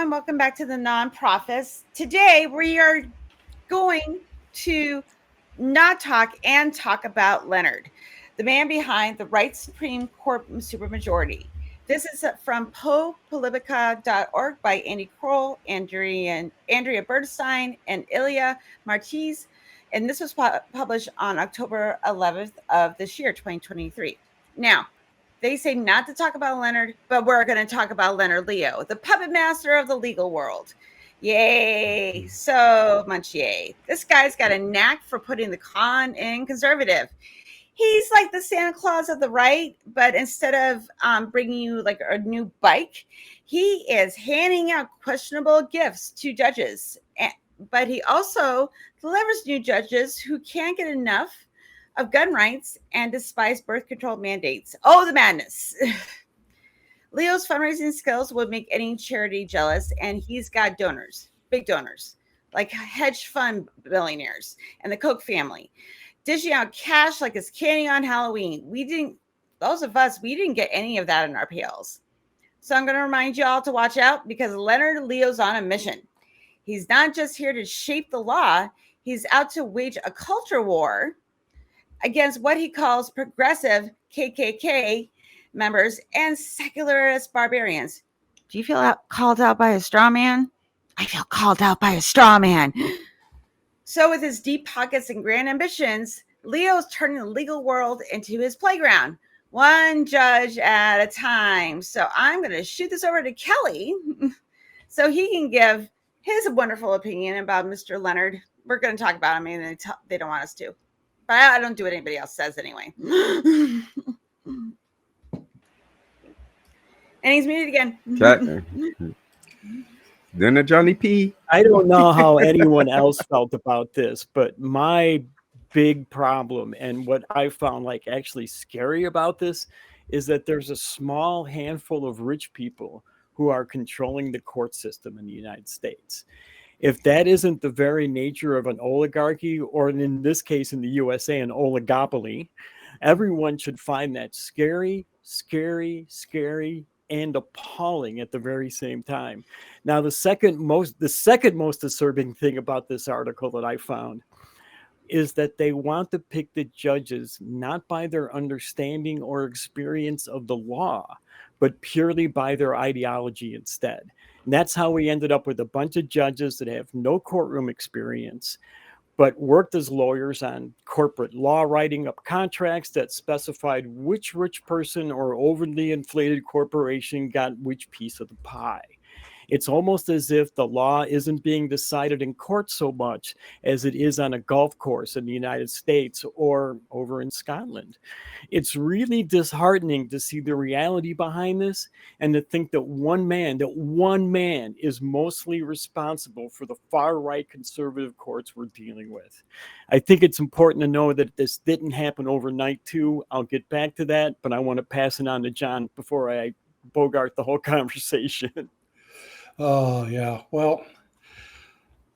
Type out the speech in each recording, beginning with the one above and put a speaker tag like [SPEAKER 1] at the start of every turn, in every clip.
[SPEAKER 1] everyone. Welcome back to the Nonprofits. Today, we are going to not talk and talk about Leonard, the man behind the right Supreme Court supermajority. This is from ProPublica.org by Andy Kroll, Andrea Bernstein, and Ilya Martiz. And this was published on October 11th of this year, 2023. Now, they say not to talk about Leonard, but we're going to talk about Leonard Leo, the puppet master of the legal world. Yay, so much yay. This guy's got a knack for putting the con in conservative. He's like the Santa Claus of the right, but instead of bringing you like a new bike, he is handing out questionable gifts to judges. But he also delivers new judges who can't get enough of gun rights and despise birth control mandates. Oh, the madness. Leo's fundraising skills would make any charity jealous, and he's got donors, big donors, like hedge fund billionaires and the Koch family, dishing out cash like it's candy on Halloween. Those of us, we didn't get any of that in our pails. So I'm going to remind you all to watch out because Leonard Leo's on a mission. He's not just here to shape the law. He's out to wage a culture war against what he calls progressive KKK members and secularist barbarians. Do you feel called out by a straw man? I feel called out by a straw man. So with his deep pockets and grand ambitions, Leo's turning the legal world into his playground, one judge at a time. So I'm going to shoot this over to Kelley so he can give his wonderful opinion about Mr. Leonard. We're going to talk about him, and they don't want us to. But I don't do what anybody else says anyway. And he's muted again.
[SPEAKER 2] Then a Johnny P.
[SPEAKER 3] I don't know how anyone else felt about this, but my big problem and what I found like actually scary about this is that there's a small handful of rich people who are controlling the court system in the United States. If that isn't the very nature of an oligarchy, or in this case in the USA, an oligopoly, everyone should find that scary, and appalling at the very same time. Now, the second most disturbing thing about this article that I found is that they want to pick the judges not by their understanding or experience of the law, but purely by their ideology instead. And that's how we ended up with a bunch of judges that have no courtroom experience, but worked as lawyers on corporate law, writing up contracts that specified which rich person or overly inflated corporation got which piece of the pie. It's almost as if the law isn't being decided in court so much as it is on a golf course in the United States or over in Scotland. It's really disheartening to see the reality behind this and to think that one man is mostly responsible for the far-right conservative courts we're dealing with. I think it's important to know that this didn't happen overnight too. I'll get back to that, but I want to pass it on to John before I bogart the whole conversation.
[SPEAKER 4] Oh, yeah. Well,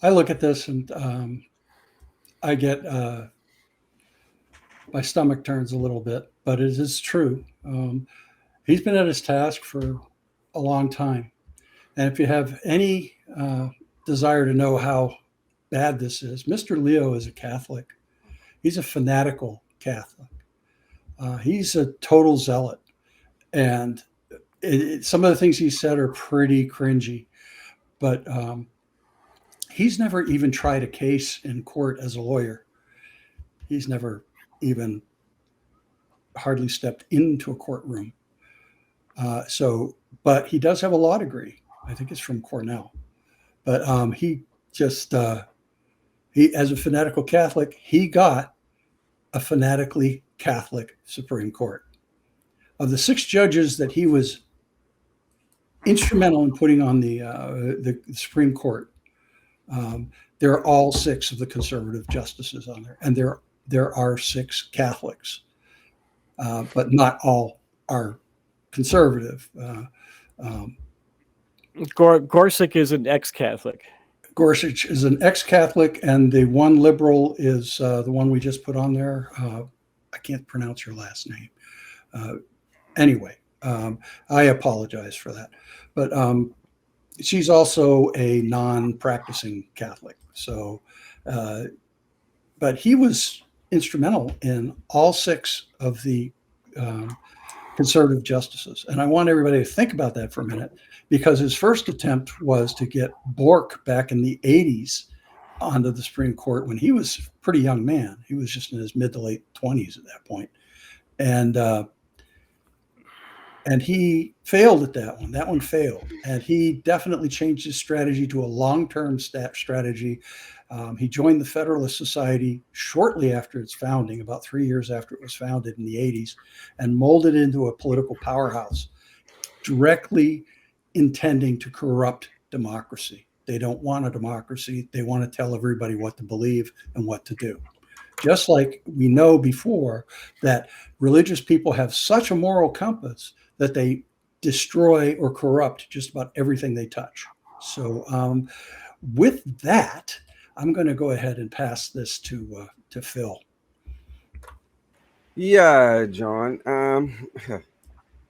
[SPEAKER 4] I look at this and I get my stomach turns a little bit, but it is true. He's been at his task for a long time. And if you have any desire to know how bad this is, Mr. Leo is a Catholic. He's a fanatical Catholic. He's a total zealot. And some of the things he said are pretty cringy, but he's never even tried a case in court as a lawyer. He's never even hardly stepped into a courtroom. But he does have a law degree. I think it's from Cornell. But he as a fanatical Catholic, he got a fanatically Catholic Supreme Court. Of the 6 judges that he was instrumental in putting on the Supreme Court, there are all 6 of the conservative justices on there, and there are 6 Catholics, but not all are conservative.
[SPEAKER 3] Gorsuch is an ex-Catholic.
[SPEAKER 4] Gorsuch is an ex-Catholic, and the one liberal is the one we just put on there. I can't pronounce your last name. Anyway, I apologize for that. But she's also a non-practicing Catholic. So, but he was instrumental in all 6 of the conservative justices. And I want everybody to think about that for a minute, because his first attempt was to get Bork back in the 80s onto the Supreme Court when he was a pretty young man. He was just in his mid to late 20s at that point. And he failed at that one. That one failed. And he definitely changed his strategy to a long-term strategy. He joined the Federalist Society shortly after its founding, about 3 years after it was founded in the 80s, and molded into a political powerhouse, directly intending to corrupt democracy. They don't want a democracy. They want to tell everybody what to believe and what to do. Just like we know before that religious people have such a moral compass that they destroy or corrupt just about everything they touch. So with that, I'm going to go ahead and pass this to Phil.
[SPEAKER 2] Yeah, John.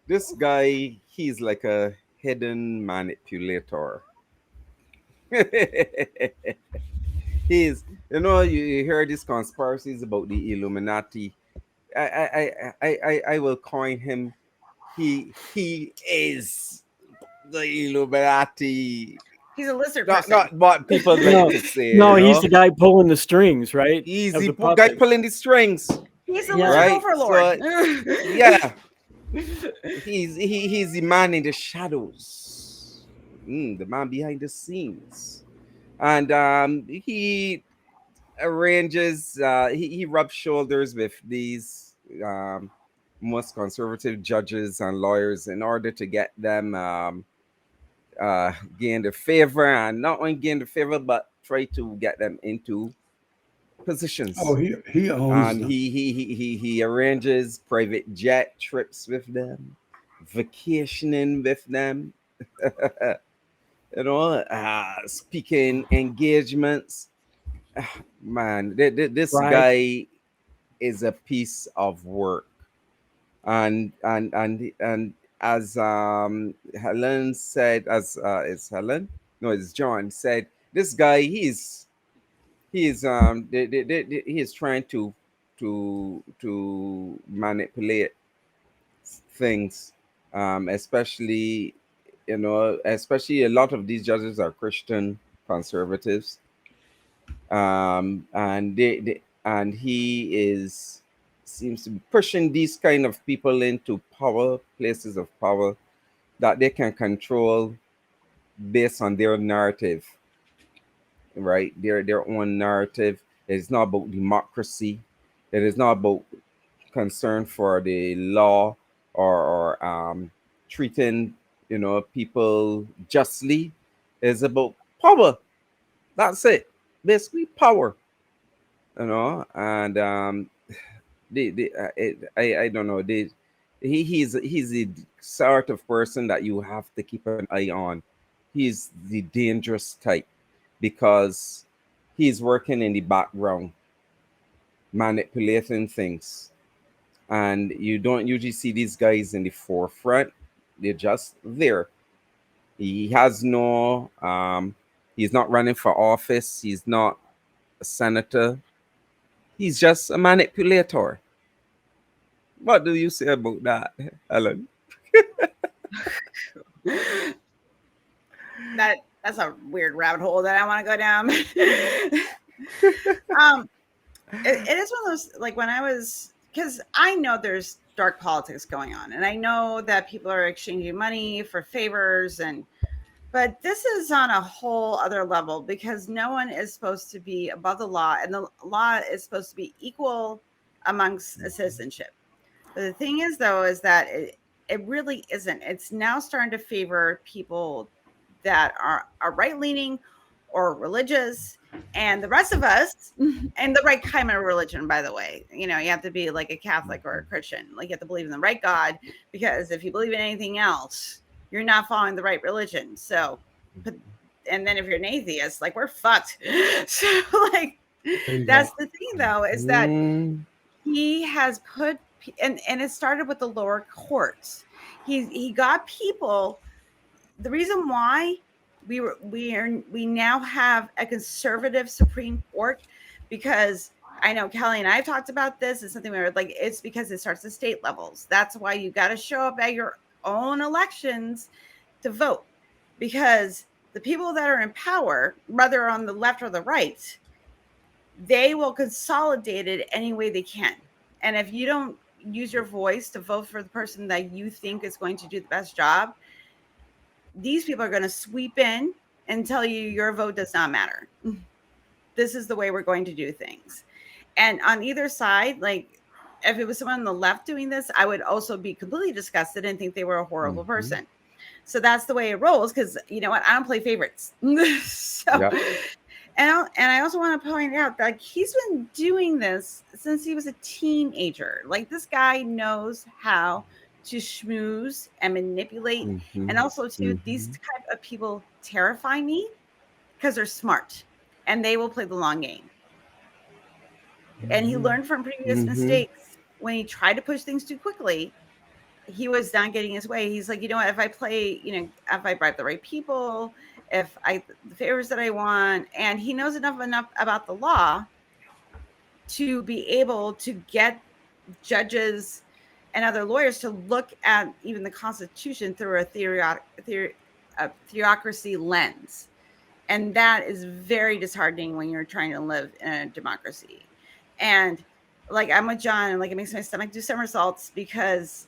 [SPEAKER 2] This guy, he's like a hidden manipulator. He's, you hear these conspiracies about the Illuminati. I will coin him. He is the Illuminati.
[SPEAKER 1] He's a lizard
[SPEAKER 2] Not
[SPEAKER 1] person.
[SPEAKER 2] not what people like to say.
[SPEAKER 3] No, he's the guy pulling the strings, right?
[SPEAKER 2] He's
[SPEAKER 3] Of
[SPEAKER 2] the
[SPEAKER 3] the
[SPEAKER 2] guy
[SPEAKER 3] puppet.
[SPEAKER 2] pulling the strings.
[SPEAKER 1] He's the
[SPEAKER 3] Yeah.
[SPEAKER 1] lizard
[SPEAKER 2] Right?
[SPEAKER 1] overlord.
[SPEAKER 2] So, yeah. He's the man in the shadows. The man behind the scenes. And he arranges, he rubs shoulders with these most conservative judges and lawyers in order to get them gain the favor, and not only gain the favor, but try to get them into positions.
[SPEAKER 4] Oh, he owns
[SPEAKER 2] And
[SPEAKER 4] them.
[SPEAKER 2] he arranges private jet trips with them, vacationing with them, speaking engagements. Man, this
[SPEAKER 3] Right.
[SPEAKER 2] guy is a piece of work. And as Helen said, is Helen? No, it's John said. This guy, he is trying to manipulate things, especially especially a lot of these judges are Christian conservatives, and he seems to be pushing these kind of people into places of power that they can control based on their narrative, right? Their own narrative. It's not about democracy. It is not about concern for the law or treating people justly. It's about power. That's it. Basically, power. And I don't know. He's the sort of person that you have to keep an eye on. He's the dangerous type because he's working in the background, manipulating things, and you don't usually see these guys in the forefront. They're just there. He has no. He's not running for office. He's not a senator. He's just a manipulator. What do you say about that, Helen?
[SPEAKER 1] That's a weird rabbit hole that I want to go down. It is one of those, like, when I was, because I know there's dark politics going on, and I know that people are exchanging money for favors, but this is on a whole other level, because no one is supposed to be above the law, and the law is supposed to be equal amongst a citizenship. But the thing is, though, is that it really isn't. It's now starting to favor people that are right-leaning or religious, and the rest of us, and the right kind of religion, by the way. You have to be like a Catholic or a Christian. Like, you have to believe in the right God, because if you believe in anything else, you're not following the right religion. So, and then if you're an atheist, like, we're fucked. So, like, that's the thing, though, is that he has put, and it started with the lower courts. He got people. The reason why we now have a conservative Supreme Court, because I know Kelley and I have talked about this. It's something where like it's because it starts at state levels. That's why you got to show up at your own elections to vote, because the people that are in power, whether on the left or the right, they will consolidate it any way they can. And if you don't use your voice to vote for the person that you think is going to do the best job, these people are going to sweep in and tell you your vote does not matter. This is the way we're going to do things. And on either side, like if it was someone on the left doing this, I would also be completely disgusted and think they were a horrible person. So that's the way it rolls, because you know what? I don't play favorites. So,
[SPEAKER 2] Yep.
[SPEAKER 1] and I also want to point out that he's been doing this since he was a teenager. Like this guy knows how to schmooze and manipulate.
[SPEAKER 2] Mhm.
[SPEAKER 1] And also too, these type of people terrify me because they're smart and they will play the long game. And he learned from previous mistakes. When he tried to push things too quickly, he was not getting his way. He's like, you know what, if I play, you know, if I bribe the right people, if I the favors that I want, and he knows enough about the law to be able to get judges and other lawyers to look at even the Constitution through a theocracy lens. And that is very disheartening when you're trying to live in a democracy. And like I'm with John, and like it makes my stomach do somersaults, because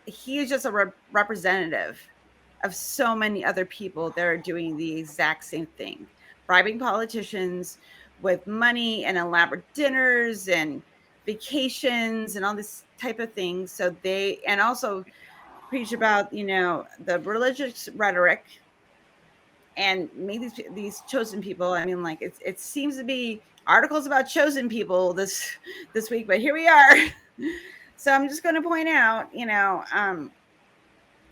[SPEAKER 1] he is just a representative of so many other people that are doing the exact same thing, bribing politicians with money and elaborate dinners and vacations and all this type of things. So they, and also preach about, you know, the religious rhetoric and make these chosen people. I mean, like it seems to be articles about chosen people this week, but here we are. So I'm just going to point out, you know,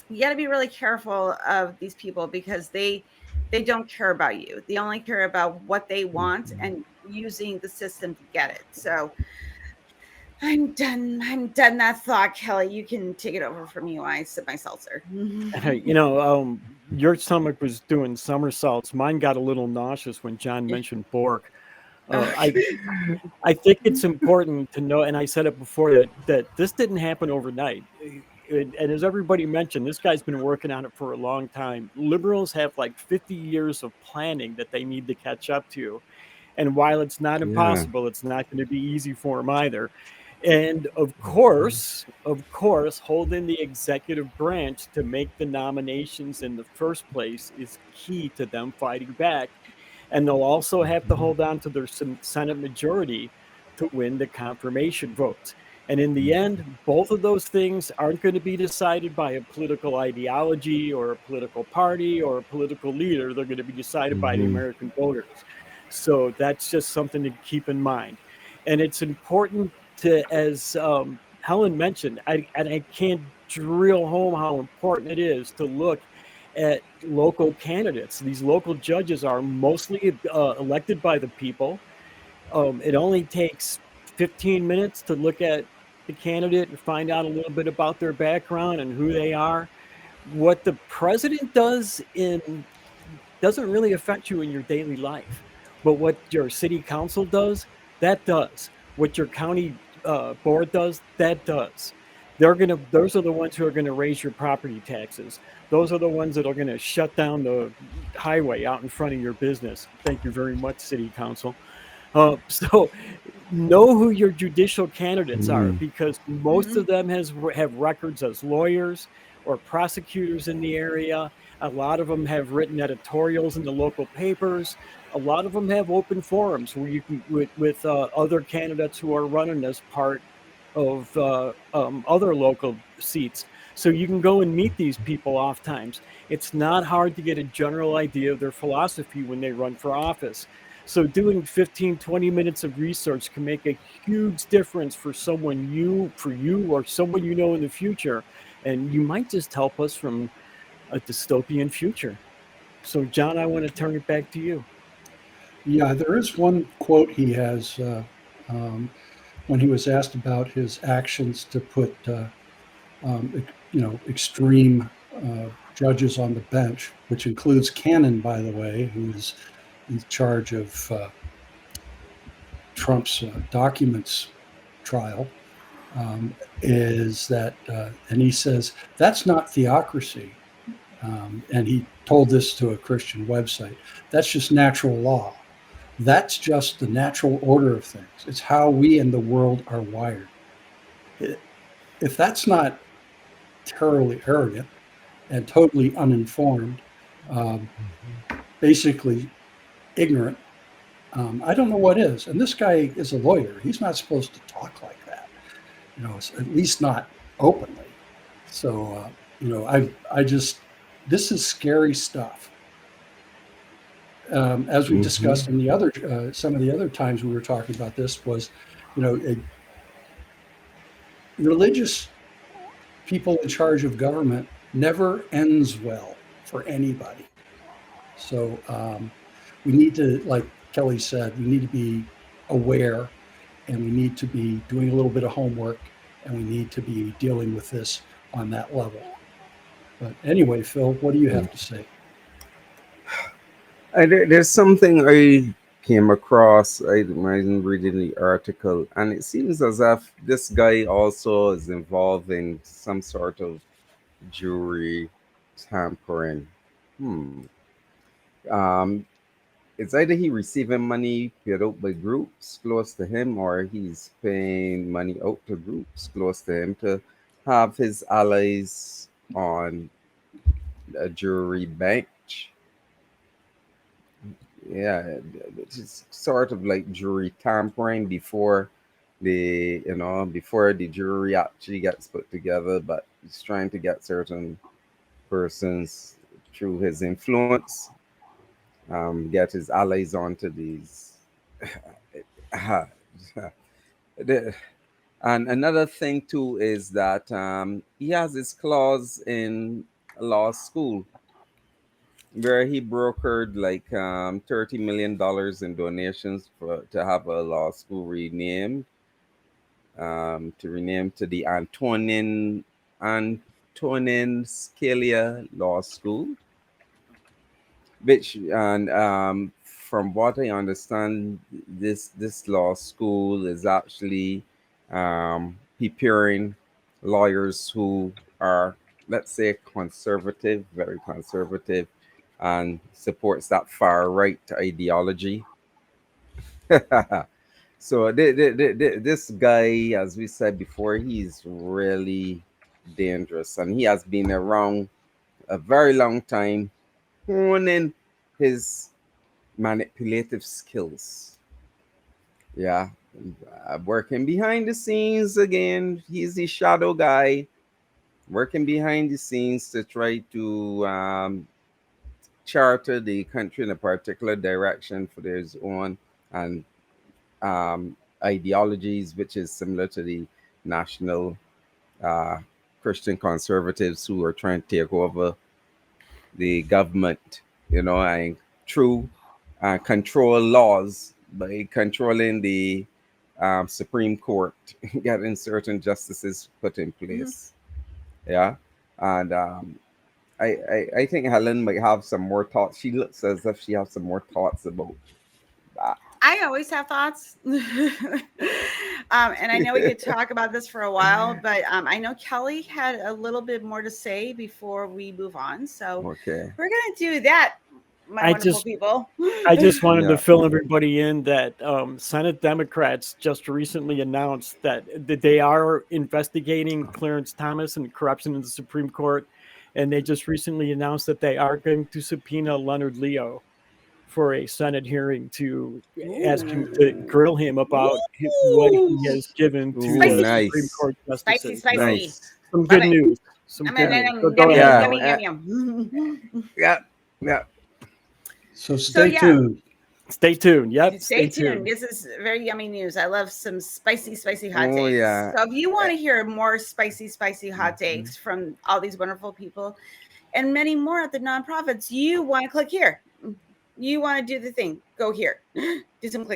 [SPEAKER 1] you got to be really careful of these people, because they don't care about you. They only care about what they want and using the system to get it. So I'm done that thought. Kelley, you can take it over from me while I sip my seltzer.
[SPEAKER 3] You know, your stomach was doing somersaults. Mine got a little nauseous when John mentioned Bork. I think it's important to know, and I said it before, that this didn't happen overnight. And as everybody mentioned, this guy's been working on it for a long time. Liberals have like 50 years of planning that they need to catch up to. And while it's not impossible, it's not going to be easy for them either. And of course, holding the executive branch to make the nominations in the first place is key to them fighting back. And they'll also have to hold on to their Senate majority to win the confirmation votes. And in the end, both of those things aren't going to be decided by a political ideology or a political party or a political leader. They're going to be decided by the American voters. So that's just something to keep in mind. And it's important to, as Helen mentioned, and I can't drill home how important it is to look at local candidates. These local judges are mostly elected by the people. It only takes 15 minutes to look at the candidate and find out a little bit about their background and who they are. What the president does doesn't really affect you in your daily life, but what your city council does, that does. What your county board does, that does. Those are the ones who are going to raise your property taxes. Those are the ones that are going to shut down the highway out in front of your business. Thank you very much, city council. So know who your judicial candidates are, because most of them have records as lawyers or prosecutors in the area. A lot of them have written editorials in the local papers. A lot of them have open forums where you can, with other candidates who are running as part of other local seats. So you can go and meet these people oftentimes. It's not hard to get a general idea of their philosophy when they run for office. So doing 15, 20 minutes of research can make a huge difference for you or someone you know in the future. And you might just help us from a dystopian future. So John, I want to turn it back to you.
[SPEAKER 4] Yeah, there is one quote he has when he was asked about his actions to put, extreme judges on the bench, which includes Cannon, by the way, who's in charge of Trump's documents trial, is that, and he says, that's not theocracy. And he told this to a Christian website. That's just natural law. That's just the natural order of things. It's how we in the world are wired. If that's not terribly arrogant and totally uninformed, basically ignorant, I don't know what is. And this guy is a lawyer. He's not supposed to talk like that, at least not openly. So, I just, this is scary stuff. As we discussed in the other, some of the other times we were talking about this was, religious people in charge of government never ends well for anybody. So we need to, like Kelley said, we need to be aware, and we need to be doing a little bit of homework, and we need to be dealing with this on that level. But anyway, Phil, what do you have to say?
[SPEAKER 2] There's something I came across. I wasn't reading the article, and it seems as if this guy also is involved in some sort of jury tampering. It's either he receiving money paid out by groups close to him, or he's paying money out to groups close to him to have his allies on a jury bench. Yeah, it's sort of like jury tampering before the jury actually gets put together, but he's trying to get certain persons through his influence, get his allies onto these. And another thing too is that he has this clause in law school where he brokered like $30 million in donations to have a law school renamed, to the Antonin Scalia Law School, which, and from what I understand, this law school is actually preparing lawyers who are, let's say, conservative, very conservative, and supports that far right ideology. So this guy, as we said before, he's really dangerous, and he has been around a very long time, honing his manipulative skills. Yeah, working behind the scenes again. He's the shadow guy, working behind the scenes to try to charter the country in a particular direction for their own and ideologies, which is similar to the national Christian conservatives who are trying to take over the government, and through control laws by controlling the Supreme Court, getting certain justices put in place. Yeah, and I think Helen might have some more thoughts. She looks as if she has some more thoughts about that.
[SPEAKER 1] I always have thoughts. And I know we could talk about this for a while, but I know Kelley had a little bit more to say before we move on. So
[SPEAKER 2] Okay.
[SPEAKER 1] we're going to do that, my wonderful people.
[SPEAKER 3] I just wanted to fill everybody in that Senate Democrats just recently announced that they are investigating Clarence Thomas and corruption in the Supreme Court. And they just recently announced that they are going to subpoena Leonard Leo for a Senate hearing to ask him to grill him about what he has given to the Supreme Court justices.
[SPEAKER 1] Spicy.
[SPEAKER 2] Nice.
[SPEAKER 3] Some good news.
[SPEAKER 2] Yeah.
[SPEAKER 4] So stay tuned.
[SPEAKER 3] Stay tuned. Yep.
[SPEAKER 1] Stay tuned. This is very yummy news. I love some spicy hot takes.
[SPEAKER 2] Yeah.
[SPEAKER 1] So if you want to hear more spicy hot takes from all these wonderful people and many more at the nonprofits, you want to click here. You want to do the thing, go here. Do some clicking.